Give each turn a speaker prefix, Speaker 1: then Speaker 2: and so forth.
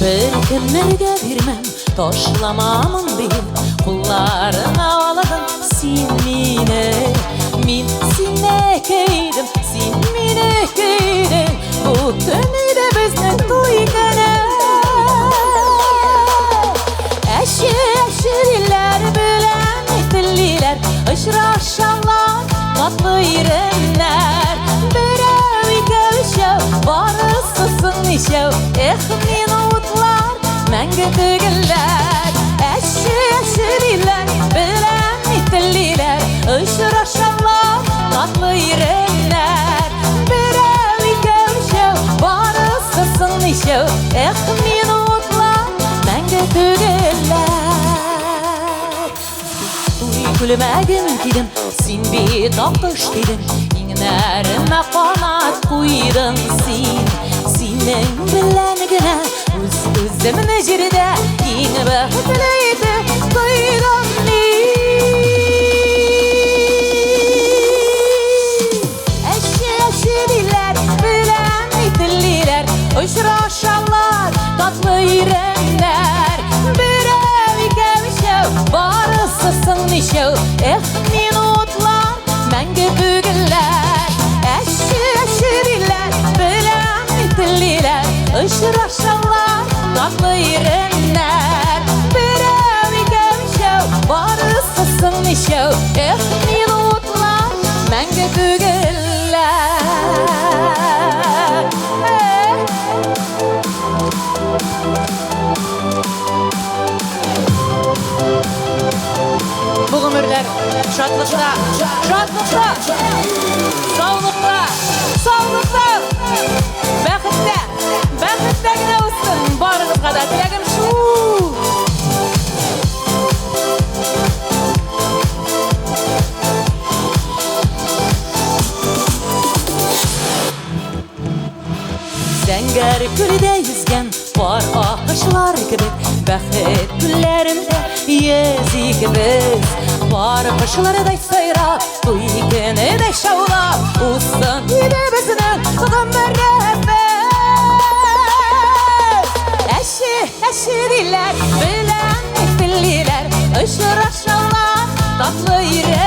Speaker 1: Bir kimlerge birmem, toşlamamın bil. Kullarına aladın sin mine. Min sinne keydim, sin mine keydin. Bu tünü de bizni tuykana. Eşi diller bilen dilliler, ışraşanlar, tatlı irenler. Birevi kavşav, barısısın işav. Minutlar, menge tügüller. Eşi diller bilen dilliler, ışraşanlar, tatlı irenler. Birevi kavşav, barısısın işav. Minutlar, menge tügüller. Gülmegin gidin, sin bir doktoş dedin. İğnerime kanat koydun sin. Sinin bilenigine, özümün jirde. İğne bahtılıydı, koydun min. Eşi diller, bilen dilliler. Uçraşanlar, tatlı irenler. Birevi kavşav, barısısın nişav. Minutlar, menge tügüller. Eşi diller, bilen dilliler. Işraşanlar, tatlı irenler. Birevi kavşav, barısısın nişav. Minutlar, menge tügüller. Bu ömürler şatlıkta, sağlıkta, bəxtdə gine olsun. Barınız kadar dileğim şu. Zəngər gülüdə yüzgən var akışlar gibi. Bəxet güllərində yezik biz. Var akışları da sayrab, duygını da şavlab. Ustan yine bizinin ömürrəbət. Eşi diller, bilen dilliler. Işıraşanlar, tatlı irenler.